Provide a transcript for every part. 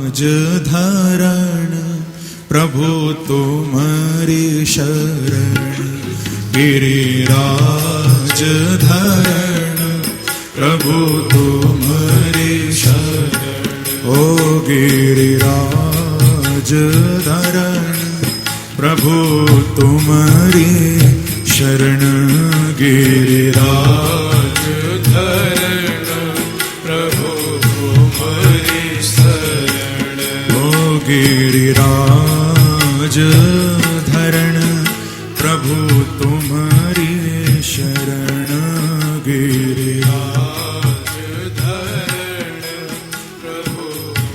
गिरिराज धरण प्रभु तुम्हारी शरण, गिरिराज धरण प्रभु तुम्हारी शरण। ओ गिरिराज धरण प्रभु तुम्हारी शरण, गिरिराज धरण प्रभु तुम्हारी शरण। ओ गिरिराज धरण प्रभु तुम्हारी शरण, गिरिराज धरण प्रभु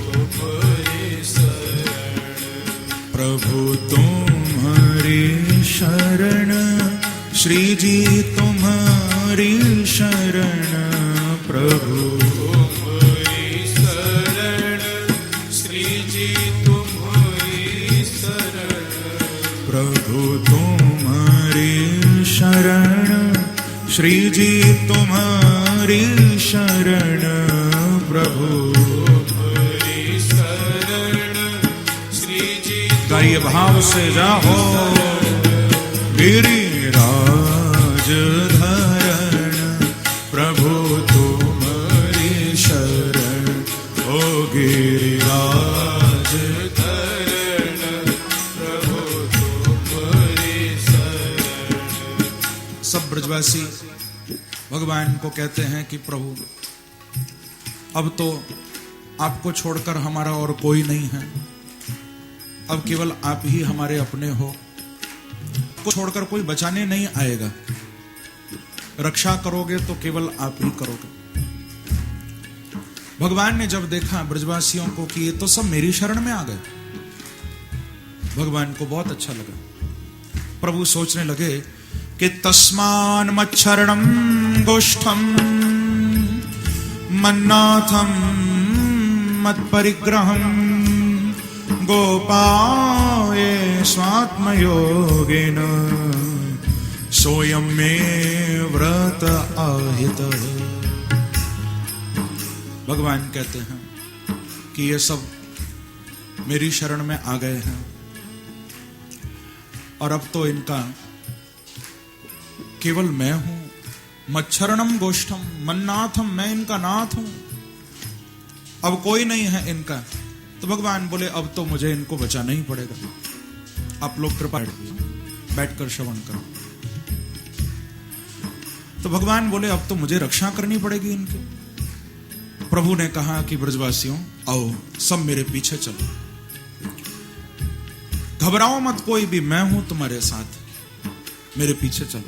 तुम्हारी शरण। प्रभु तुम्हारी शरण, श्री जी तुम्हारी शरण, प्रभु तुम्हारी शरण, श्री जी तुम्हारी शरण। प्रभु तुम्हारी शरण, श्री जी तुम्हारी शरण, प्रभु तुम्हारी शरण, श्री जी। गाइए भाव से जाओ। गिरिराज धरण प्रभु तुम्हारी शरण, ओ गिरिराज धरण प्रभु तुम्हारी शरण। सब ब्रजवासी भगवान को कहते हैं कि प्रभु अब तो आपको छोड़कर हमारा और कोई नहीं है, अब केवल आप ही हमारे अपने हो, को छोड़कर कोई बचाने नहीं आएगा, रक्षा करोगे तो केवल आप ही करोगे। भगवान ने जब देखा ब्रजवासियों को कि ये तो सब मेरी शरण में आ गए, भगवान को बहुत अच्छा लगा। प्रभु सोचने लगे कि तस्मान मच्छरणम गोष्ठम मन्नाथम मत परिग्रहम गोपाय स्वात्मयोगेन सोयम में व्रत आहित। भगवान कहते हैं कि ये सब मेरी शरण में आ गए हैं और अब तो इनका केवल मैं हूं। मच्छरणम गोष्ठम मन्नाथम, मैं इनका नाथ हूं, अब कोई नहीं है इनका। तो भगवान बोले अब तो मुझे इनको बचाना ही पड़ेगा, आप लोग कृपा बैठकर श्रवण करो। तो भगवान बोले अब तो मुझे रक्षा करनी पड़ेगी इनकी। प्रभु ने कहा कि ब्रजवासियों आओ सब मेरे पीछे चलो, घबराओ मत कोई भी, मैं हूं तुम्हारे साथ, मेरे पीछे चलो।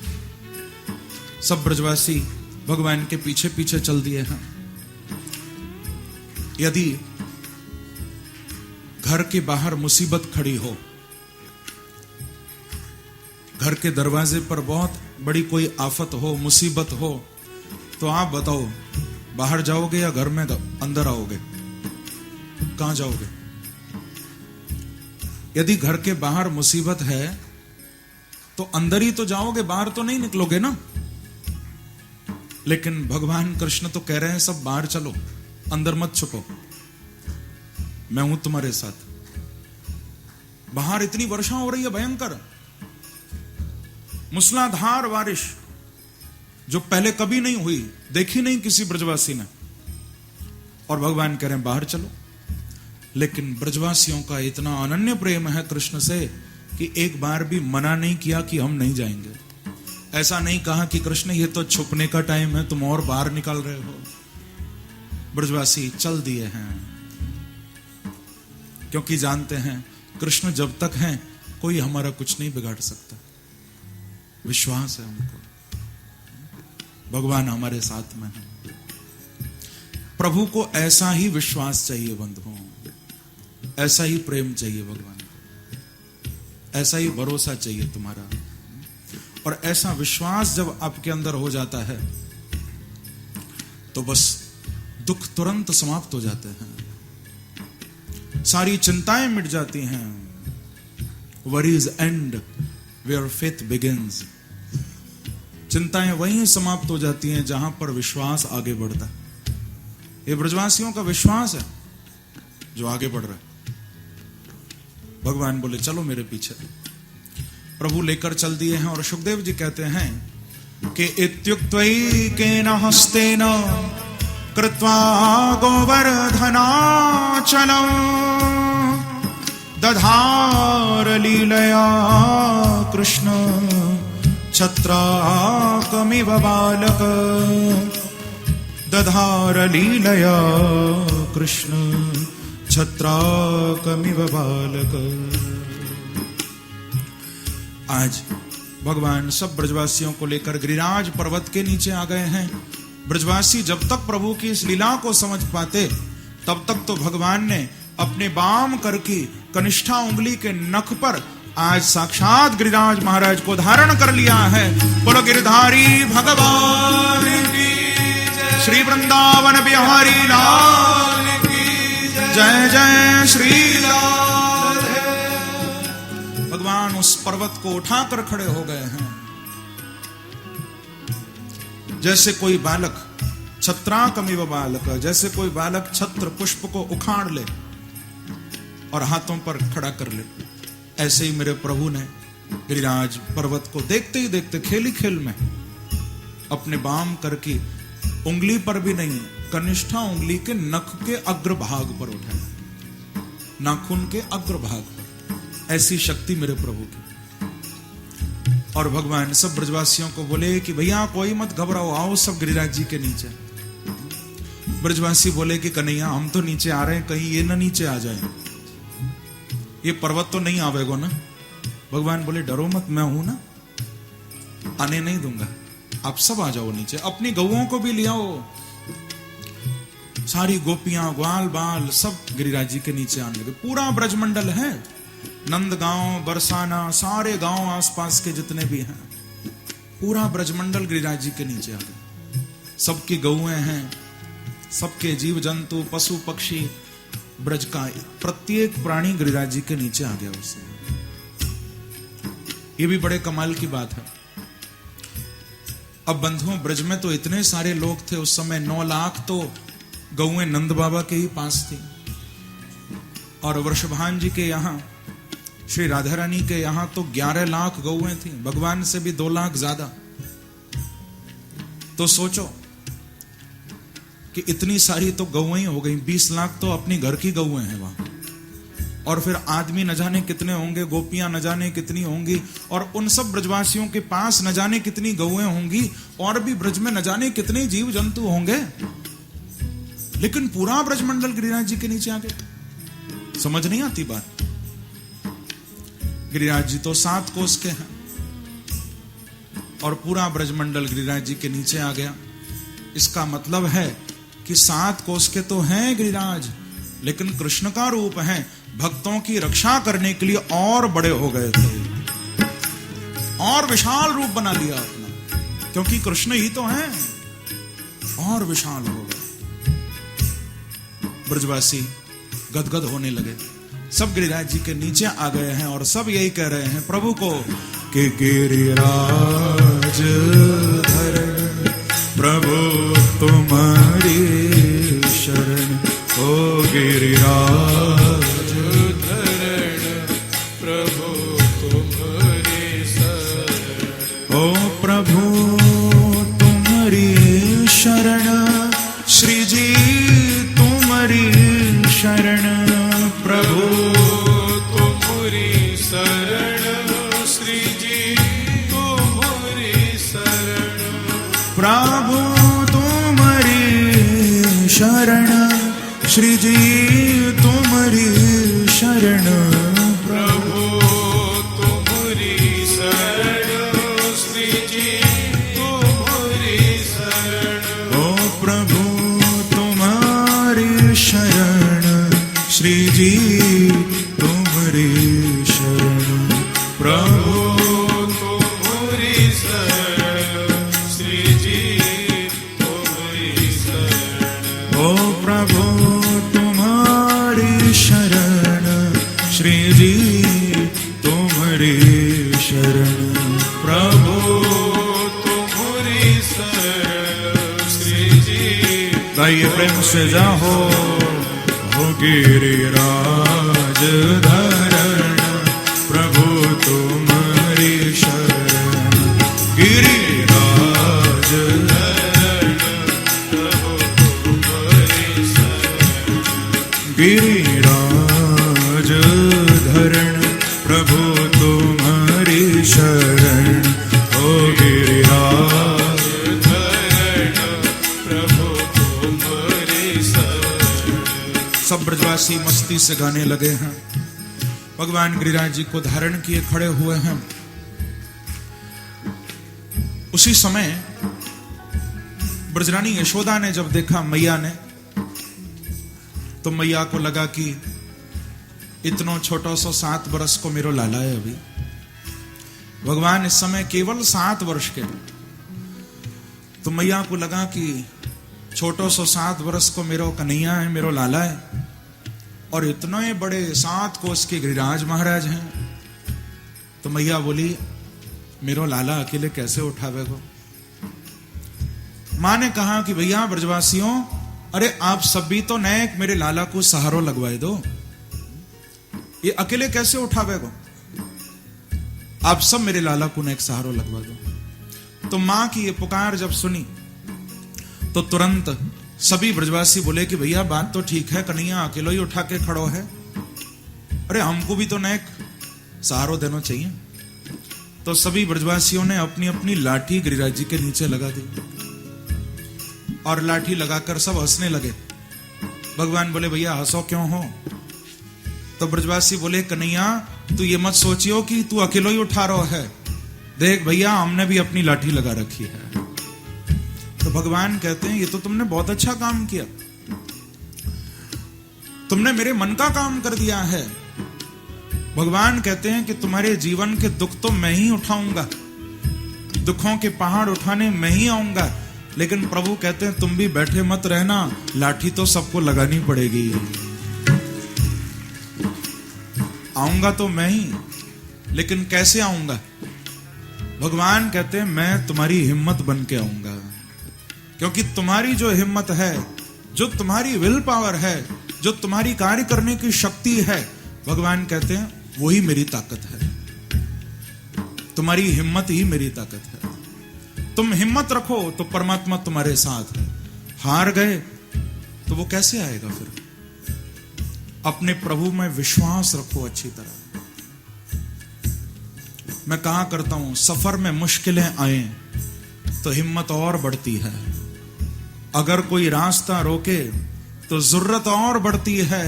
सब ब्रजवासी भगवान के पीछे पीछे चल दिए हैं। यदि घर के बाहर मुसीबत खड़ी हो, घर के दरवाजे पर बहुत बड़ी कोई आफत हो, मुसीबत हो, तो आप बताओ बाहर जाओगे या घर में अंदर आओगे? कहां जाओगे? यदि घर के बाहर मुसीबत है तो अंदर ही तो जाओगे, बाहर तो नहीं निकलोगे ना। लेकिन भगवान कृष्ण तो कह रहे हैं सब बाहर चलो, अंदर मत छुपो, मैं हूं तुम्हारे साथ। बाहर इतनी वर्षा हो रही है भयंकर, मूसलाधार बारिश जो पहले कभी नहीं हुई, देखी नहीं किसी ब्रजवासी ने, और भगवान कह रहे हैं बाहर चलो। लेकिन ब्रजवासियों का इतना अनन्य प्रेम है कृष्ण से कि एक बार भी मना नहीं किया कि हम नहीं जाएंगे। ऐसा नहीं कहा कि कृष्ण ये तो छुपने का टाइम है, तुम और बाहर निकल रहे हो। ब्रजवासी चल दिए हैं क्योंकि जानते हैं कृष्ण जब तक हैं कोई हमारा कुछ नहीं बिगाड़ सकता। विश्वास है उनको, भगवान हमारे साथ में है। प्रभु को ऐसा ही विश्वास चाहिए बंधुओं, ऐसा ही प्रेम चाहिए भगवान को, ऐसा ही भरोसा चाहिए तुम्हारा। और ऐसा विश्वास जब आपके अंदर हो जाता है तो बस दुख तुरंत समाप्त हो जाते हैं, सारी चिंताएं मिट जाती हैं। Worries end where faith begins। चिंताएं वहीं समाप्त हो जाती हैं जहां पर विश्वास आगे बढ़ता है। ये ब्रजवासियों का विश्वास है, जो आगे बढ़ रहा है। भगवान बोले चलो मेरे पीछे। प्रभु लेकर चल दिए हैं और सुखदेव जी कहते हैं कि इत्युक्त्वैकेन हस्तेन कृत्वा गोवर्धनाचलं दधार लीलया कृष्ण छत्राकमिव बालक। दधार लीलया कृष्ण छत्राकमिव बालक। आज भगवान सब ब्रजवासियों को लेकर गिरिराज पर्वत के नीचे आ गए हैं। ब्रजवासी जब तक प्रभु की इस लीला को समझ पाते तब तक तो भगवान ने अपने बाम कर की कनिष्ठा उंगली के नख पर आज साक्षात गिरिराज महाराज को धारण कर लिया है। बोलो गिरधारी भगवान की श्री वृंदावन बिहारी लाल की जय जय श्री लाल। भगवान उस पर्वत को उठाकर खड़े हो गए हैं। जैसे कोई बालक छत्राकमिव बालक, जैसे कोई बालक छत्र पुष्प को उखाड़ ले और हाथों पर खड़ा कर ले, ऐसे ही मेरे प्रभु ने गिरिराज पर्वत को देखते ही देखते खेली खेल में अपने बाम करके उंगली पर भी नहीं, कनिष्ठा उंगली के नख के अग्रभाग पर उठाया, नाखून के अग्रभाग पर। ऐसी शक्ति मेरे प्रभु की। और भगवान सब ब्रजवासियों को बोले कि भैया कोई मत घबराओ, आओ सब गिरिराज जी के नीचे। ब्रजवासी बोले कि कन्हैया हम तो नीचे आ रहे हैं, कहीं ये ना नीचे आ जाए, ये पर्वत तो नहीं आवेगा ना। भगवान बोले डरो मत, मैं हूं ना, आने नहीं दूंगा, आप सब आ जाओ नीचे। अपनी गौओं को भी ले आओ, सारी गोपियां ग्वाल बाल सब गिरिराज जी के नीचे आने लगे। पूरा ब्रजमंडल है, नंदगांव बरसाना सारे गांव आसपास के जितने भी हैं, पूरा ब्रजमंडल गिरिराज जी के नीचे आ गए। सबकी गौएं हैं, सबके जीव जंतु पशु पक्षी, ब्रज का प्रत्येक प्राणी गिरिराज जी के नीचे आ गया उससे। ये भी बड़े कमाल की बात है। अब बंधुओं, ब्रज में तो इतने सारे लोग थे उस समय, 9 लाख तो गौएं नंद बाबा के ही पास थी, और वृषभान जी के यहाँ, श्री राधा रानी के यहाँ तो 11 लाख गौएं थी, भगवान से भी 2 लाख ज्यादा। तो सोचो कि इतनी सारी तो गौएं हो गई, 20 लाख तो अपनी घर की गौएं हैं वहां, और फिर आदमी न जाने कितने होंगे, गोपियां न जाने कितनी होंगी, और उन सब ब्रजवासियों के पास न जाने कितनी गौएं होंगी, और भी ब्रज में न जाने कितने जीव जंतु होंगे, लेकिन पूरा ब्रजमंडल गिरिराज जी के नीचे आ गए। समझ नहीं आती बात। गिरिराज जी तो 7 कोस के हैं और पूरा ब्रजमंडल गिरिराज जी के नीचे आ गया। इसका मतलब है कि 7 कोस के तो हैं गिरिराज, लेकिन कृष्ण का रूप है, भक्तों की रक्षा करने के लिए और बड़े हो गए थे, और विशाल रूप बना लिया अपना, क्योंकि कृष्ण ही तो हैं, और विशाल हो गए। ब्रजवासी गदगद होने लगे, सब गिरिराज जी के नीचे आ गए हैं और सब यही कह रहे हैं प्रभु को कि गिरिराज धरण प्रभु तुम्हारी शरण, ओ गिरिराज धरण प्रभु तुम्हारी शरण, ओ प्रभु तुम्हारी शरण, श्री जी तुम्हारी शरण, प्रभु तुम्हारी शरण, श्री जी तुम्हारी शरण, प्रभु तुम्हारी शरण, श्री जी तुम्हारी शरण, प्रभु तुम्हारी शरण, श्री जी तुम्हारी शरण, ओ प्रभु तुम्हारी शरण, श्री जी तुम्हारी शरण, प्रभु तुम्हारी शरण, श्री जी तुम्हारी शरण, ओ प्रभु तुम्हारी शरण, श्री जी तुम्हारी शरण, प्रभु तुम्हारी शरण, श्री जी। गाइए प्रेम से जाओ, गिरिराज धरण प्रभु तुम्हारी शरण। गिरिराज धरण प्रभु तुम्हारी शरण। गिरिराज धरण प्रभु तुम्हारी शरण। ओ गिरिराज धरण प्रभु तुम्हारी शरण। सब ब्रजवासी मस्ती से गाने लगे हैं। भगवान गिरिराज जी को धारण किए खड़े हुए हैं। उसी समय ब्रजरानी यशोदा ने जब देखा मैया ने, तो मैया को लगा कि इतनो छोटो सो 7 वर्ष को मेरो लाला है अभी। भगवान इस समय केवल 7 वर्ष के। तो मैया को लगा कि छोटो सो 7 वर्ष को मेरो कन्हैया है, मेरो लाला है, और इतने बड़े 7 कोस के गिरिराज महाराज हैं। तो मैया बोली मेरो लाला अकेले कैसे उठावेगो। मां ने कहा कि भैया ब्रजवासियों, अरे आप सब भी तो नए मेरे लाला को सहारो लगवाए दो, ये अकेले कैसे उठावेगो। आप सब मेरे लाला को एक सहारो लगवा दो। तो मां की ये पुकार जब सुनी तो तुरंत सभी ब्रजवासी बोले कि भैया बात तो ठीक है, कन्हैया अकेलो ही उठा के खड़ो है, अरे हमको भी तो नेक सहारो देना चाहिए। तो सभी ब्रजवासियों ने अपनी अपनी लाठी गिरिराज जी के नीचे लगा दी और लाठी लगाकर सब हंसने लगे। भगवान बोले भैया हंसो क्यों हो। तो ब्रजवासी बोले कन्हैया तू ये मत सोचियो कि तू अकेलो ही उठा रहा है, देख भैया हमने भी अपनी लाठी लगा रखी है। तो भगवान कहते हैं ये तो तुमने बहुत अच्छा काम किया, तुमने मेरे मन का काम कर दिया है। भगवान कहते हैं कि तुम्हारे जीवन के दुख तो मैं ही उठाऊंगा, दुखों के पहाड़ उठाने मैं ही आऊंगा, लेकिन प्रभु कहते हैं तुम भी बैठे मत रहना, लाठी तो सबको लगानी पड़ेगी। आऊंगा तो मैं ही, लेकिन कैसे आऊंगा। भगवान कहते हैं मैं तुम्हारी हिम्मत बन के आऊंगा, क्योंकि तुम्हारी जो हिम्मत है, जो तुम्हारी विल पावर है, जो तुम्हारी कार्य करने की शक्ति है, भगवान कहते हैं वही मेरी ताकत है। तुम्हारी हिम्मत ही मेरी ताकत है। तुम हिम्मत रखो तो परमात्मा तुम्हारे साथ है। हार गए तो वो कैसे आएगा फिर। अपने प्रभु में विश्वास रखो अच्छी तरह। मैं कहा करता हूं सफर में मुश्किलें आए तो हिम्मत और बढ़ती है, अगर कोई रास्ता रोके तो जरूरत और बढ़ती है,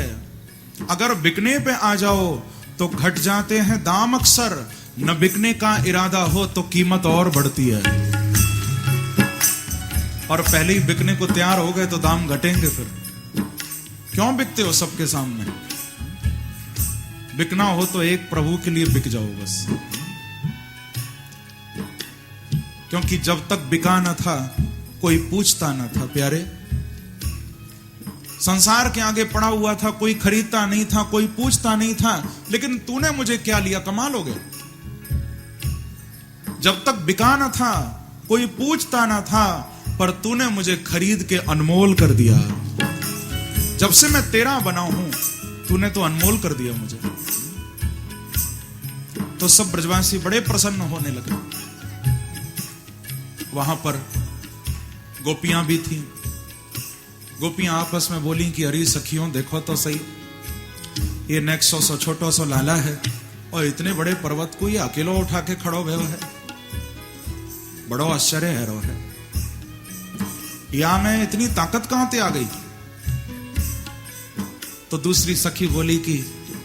अगर बिकने पे आ जाओ तो घट जाते हैं दाम अक्सर, न बिकने का इरादा हो तो कीमत और बढ़ती है, और पहले ही बिकने को तैयार हो गए तो दाम घटेंगे। फिर क्यों बिकते हो सबके सामने। बिकना हो तो एक प्रभु के लिए बिक जाओ बस, क्योंकि जब तक बिका न था कोई पूछता न था प्यारे। संसार के आगे पड़ा हुआ था, कोई खरीदता नहीं था, कोई पूछता नहीं था, लेकिन तूने मुझे क्या लिया, कमाल हो गया। जब तक बिका न था कोई पूछता न था, पर तूने मुझे खरीद के अनमोल कर दिया। जब से मैं तेरा बना हूं तूने तो अनमोल कर दिया मुझे। तो सब ब्रजवासी बड़े प्रसन्न होने लगे। वहां पर गोपियां भी थीं। गोपियां आपस में बोली कि अरे सखियों देखो तो सही, ये नेक्सो सो छोटो सो लाला है और इतने बड़े पर्वत को ये अकेलो उठा के खड़ो भयो है, बड़ो आश्चर्य है रो है। या में इतनी ताकत कहां से आ गई। तो दूसरी सखी बोली कि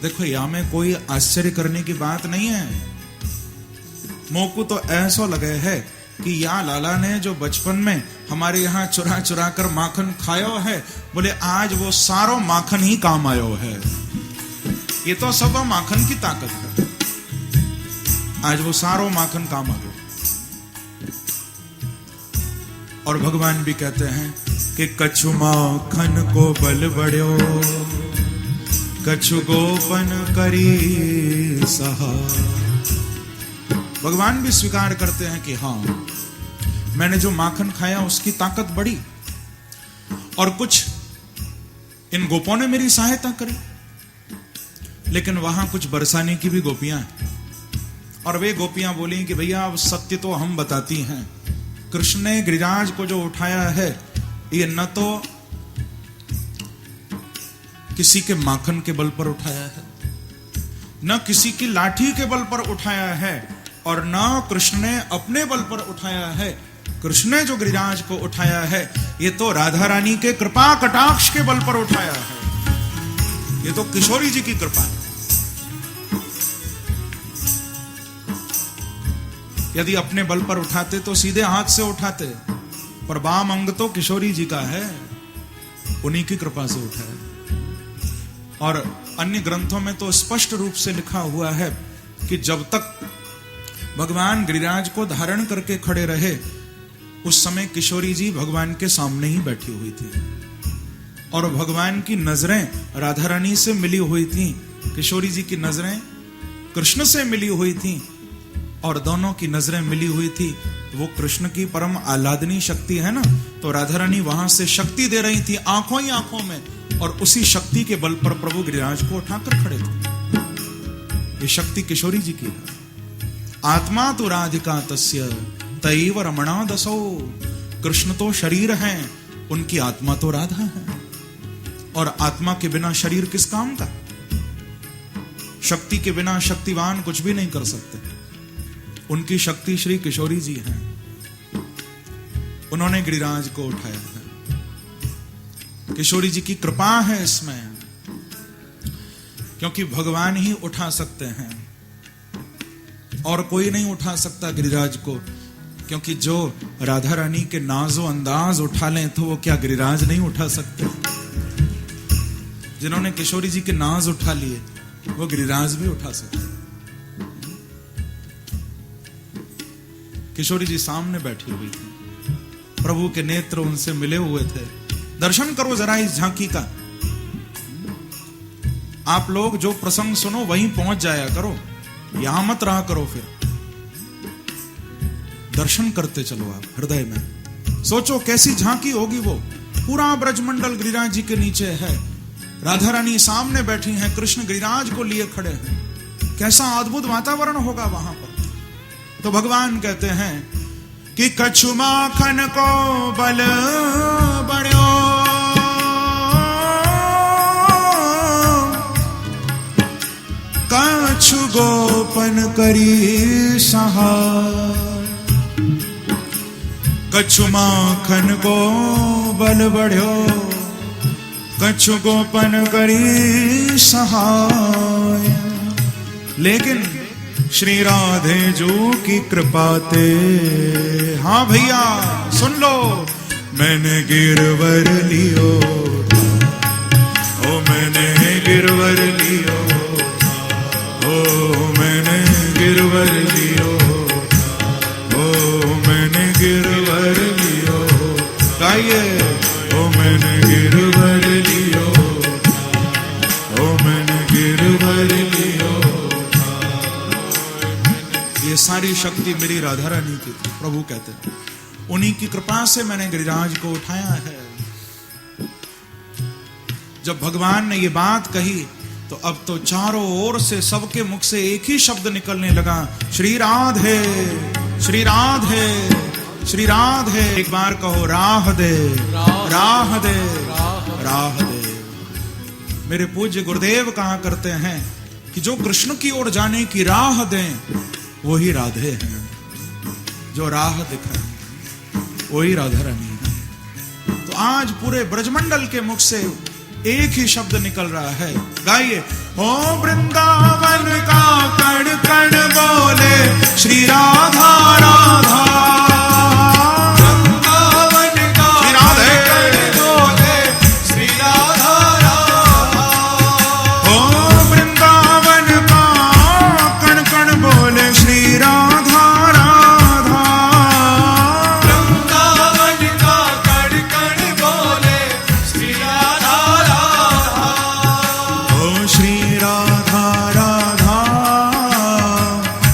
देखो या में कोई आश्चर्य करने की बात नहीं है, मोको तो ऐसा लगे है कि या लाला ने जो बचपन में हमारे यहाँ चुरा चुरा कर माखन खायो है, बोले आज वो सारो माखन ही काम आयो है। ये तो सब माखन की ताकत है, आज वो सारो माखन काम आ गयो। और भगवान भी कहते हैं कि कछु माखन को बल बढ़्यो, कछु गोपन करी सहा। भगवान भी स्वीकार करते हैं कि हां मैंने जो माखन खाया उसकी ताकत बढ़ी, और कुछ इन गोपों ने मेरी सहायता करी। लेकिन वहां कुछ बरसाने की भी गोपियां हैं, और वे गोपियां बोली कि भैया अब सत्य तो हम बताती हैं, कृष्ण ने गिरिराज को जो उठाया है ये न तो किसी के माखन के बल पर उठाया है, न किसी की लाठी के बल पर उठाया है, और न कृष्ण ने अपने बल पर उठाया है। कृष्ण ने जो गिरिराज को उठाया है ये तो राधा रानी के कृपा कटाक्ष के बल पर उठाया है। ये तो किशोरी जी की कृपा है। यदि अपने बल पर उठाते तो सीधे हाथ से उठाते, पर वाम अंग तो किशोरी जी का है, उन्हीं की कृपा से उठाया। और अन्य ग्रंथों में तो स्पष्ट रूप से लिखा हुआ है कि जब तक भगवान गिरिराज को धारण करके खड़े रहे उस समय किशोरी जी भगवान के सामने ही बैठी हुई थी, और भगवान की नजरें राधा रानी से मिली हुई थी, किशोरी जी की नजरें कृष्ण से मिली हुई थी, और दोनों की नजरें मिली हुई थी। वो कृष्ण की परम आह्लादनी शक्ति है ना, तो राधा रानी वहां से शक्ति दे रही थी आंखों ही आंखों में, और उसी शक्ति के बल पर प्रभु गिरिराज को उठाकर खड़े थे। ये शक्ति किशोरी जी की है। आत्मा तो राधिका तस्य तैव रमणा दसो। कृष्ण तो शरीर है, उनकी आत्मा तो राधा है, और आत्मा के बिना शरीर किस काम का? शक्ति के बिना शक्तिवान कुछ भी नहीं कर सकते। उनकी शक्ति श्री किशोरी जी हैं, उन्होंने गिरिराज को उठाया है। किशोरी जी की कृपा है इसमें, क्योंकि भगवान ही उठा सकते हैं और कोई नहीं उठा सकता गिरिराज को, क्योंकि जो राधा रानी के नाजो अंदाज उठा लें तो वो क्या गिरिराज नहीं उठा सकते? जिन्होंने किशोरी जी के नाज उठा लिए वो गिरिराज भी उठा सकते। किशोरी जी सामने बैठी हुई थी, प्रभु के नेत्र उनसे मिले हुए थे। दर्शन करो जरा इस झांकी का। आप लोग जो प्रसंग सुनो वहीं पहुंच जाया करो, यहां मत रहा करो। फिर दर्शन करते चलो आप हृदय में। सोचो कैसी झांकी होगी वो। पूरा ब्रजमंडल गिरिराज जी के नीचे है, राधा रानी सामने बैठी हैं, कृष्ण गिरिराज को लिए खड़े हैं। कैसा अद्भुत वातावरण होगा वहां पर। तो भगवान कहते हैं कि कछु माखन को बल बढ़ो, कछु गोपन करी सहाय। कछु माखन को बल बढ़ो, कछु गोपन करी सहाय। लेकिन श्री राधे जो की कृपा ते, हाँ भैया सुन लो, मैंने गिरवर लियो, ओ मैंने गिरवर लियो, ओ मैंने गिरवर लियो, ओ मैंने गिरवर लियो। गाइए, ओ मैंने गिरवर लियो, ओ मैंने गिरवर लियो। ये सारी शक्ति मेरी राधा रानी की थी, प्रभु कहते हैं। उन्हीं की कृपा से मैंने गिरिराज को उठाया है। जब भगवान ने ये बात कही तो अब तो चारों ओर से सबके मुख से एक ही शब्द निकलने लगा, श्री राधे, श्री राधे, श्री राधे। एक बार कहो, राह दे, राह दे, राह दे। मेरे पूज्य गुरुदेव कहा करते हैं कि जो कृष्ण की ओर जाने की राह दें वही राधे हैं, जो राह दिखाए वही राधा रानी है। तो आज पूरे ब्रजमंडल के मुख से एक ही शब्द निकल रहा है। गाइए, ओ वृंदावन का कण कण बोले श्री राधा राधा। वृंदावन का श्री राधे बोले श्री राधा राधा। ओ वृंदावन का कण कण बोले श्री राधा राधा। वृंदावन का कण कण बोले श्री राधा राधा। ओ श्री राधा राधा,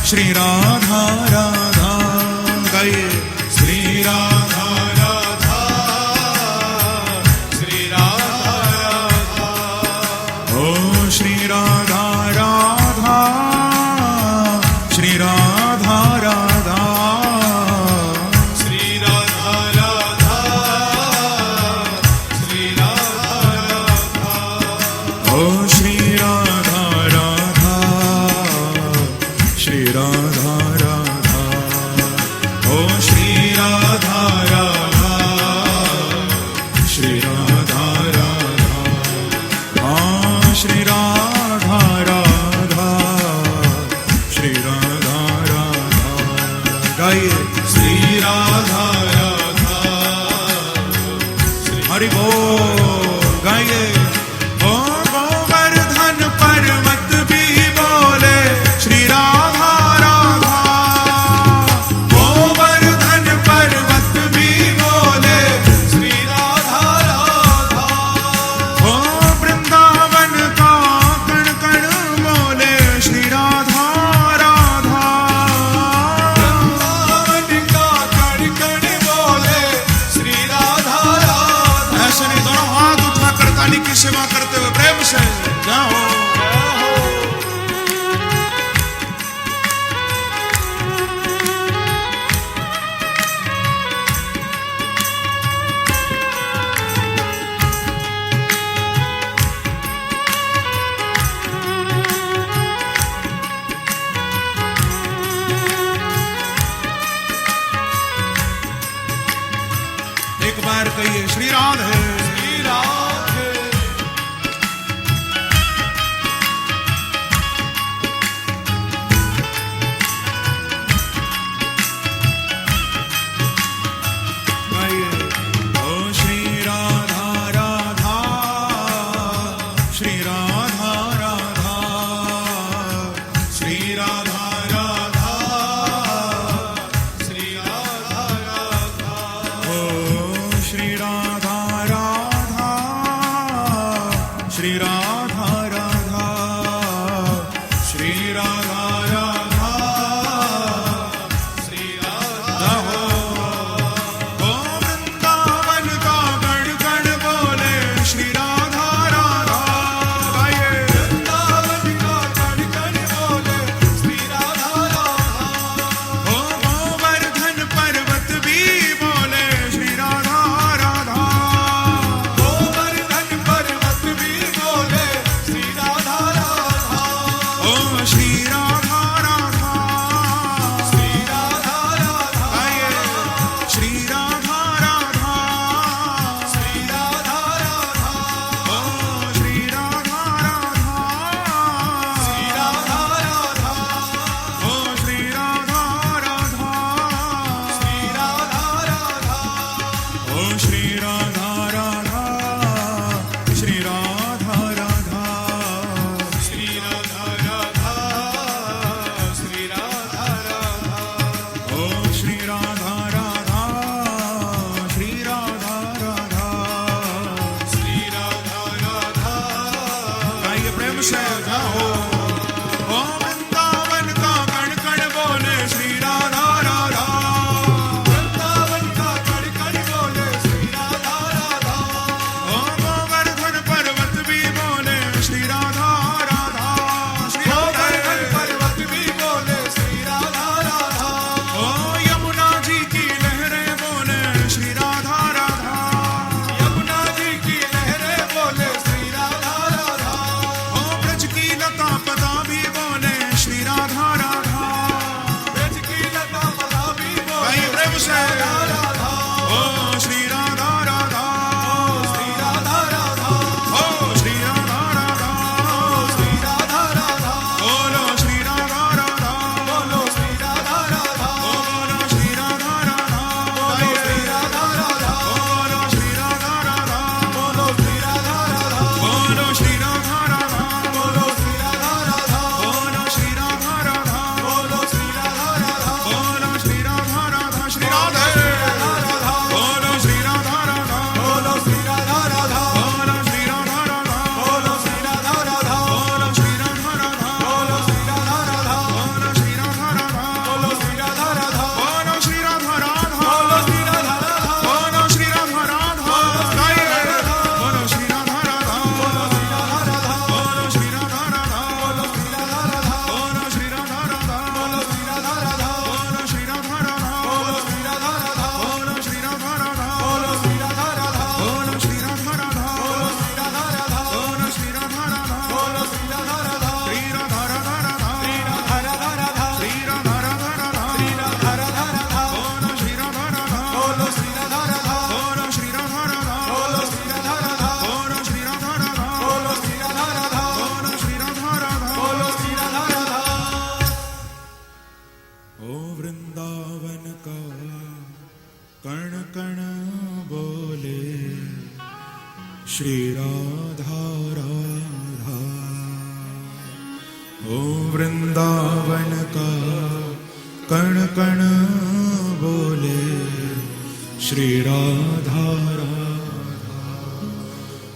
श्री राधा राधा। गाइए, श्री राधा राधा, श्री राधा राधा, श्री राधा राधा, श्री राधा राधा, ओ श्री राधा राधा, श्री राधा राधा, ओ श्री राधा राधा, श्री राधा राधा, हाँ श्री राधा राधा, श्री राधा राधा, गाइए श्री राधा राधा, हरि बोल, गाइए ओ गोवर्धन पर्वत भी बोले श्री राधा राधा, गोवर्धन पर्वत भी बोले श्री राधा राधा, ओ वृंदावन का कण कण बोले श्री राधा राधा, वृंदावन का कण कण बोले श्री राधा राधा। ऐसे नहीं, दोनों हाथ उठाकर ताली की सेवा करते हुए प्रेम से जाओ। एक बार कहिए श्री राधे, श्री राधे, गाइए ओ श्री राधा राधा, श्री राधा राधा, श्री राधा राधा, श्री राधा राधा, ओ श्री राधा राधा, श्री राधा राधा, श्री राधा राधा, श्री राधा, ओ वृंदावन का गण गण बोले श्री राधा राधा, गाइए वृंदावन का कण कण बोले श्री राधा राधा, ओ गोवर्धन पर्वत भी बोले श्री राधा राधा, गोवर्धन पर्वत भी बोले श्री राधा राधा, ओ श्री राधा राधा, श्री राधा राधा, गाइए श्री राधा राधा, श्री राधा राधा, ओ श्री राधा राधा, श्री राधा राधा, ओ श्री राधा राधा, श्री राधा राधा, ओ श्री राधा राधा, श्री राधा राधा, श्री राधा राधा, श्री राधा राधा, ओ श्री राधा राधा, श्री राधा राधा, श्री राधा राधा, गाइए प्रेम से जाओ। ओ वृंदावन का कण कण बोले श्री राधा राधा, वृंदावन का कण कण बोले श्री राधा राधा, ओ गोवर्धन पर्वत भी बोले श्री राधा राधा, श्री गोवर्धन राधा, पर्वत भी बोले श्री राधा राधा, ओ यमुना जी की लहरें बोले श्री राधा राधा, यमुना जी की लहरें बोले श्री राधा राधा, ओ ब्रज की लता ओ वृंदावन का कण कण बोले श्री राधा राधा।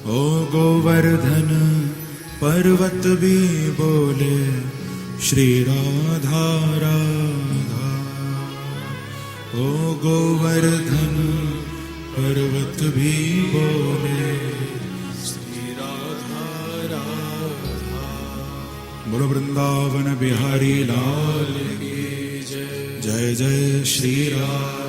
ओ गोवर्धन पर्वत भी बोले श्री राधा राधा। ओ गोवर्धन पर्वत भी बोले श्री राधा राधा। बोलो वृंदावन बिहारी लाल की जय। जय जय श्री राम।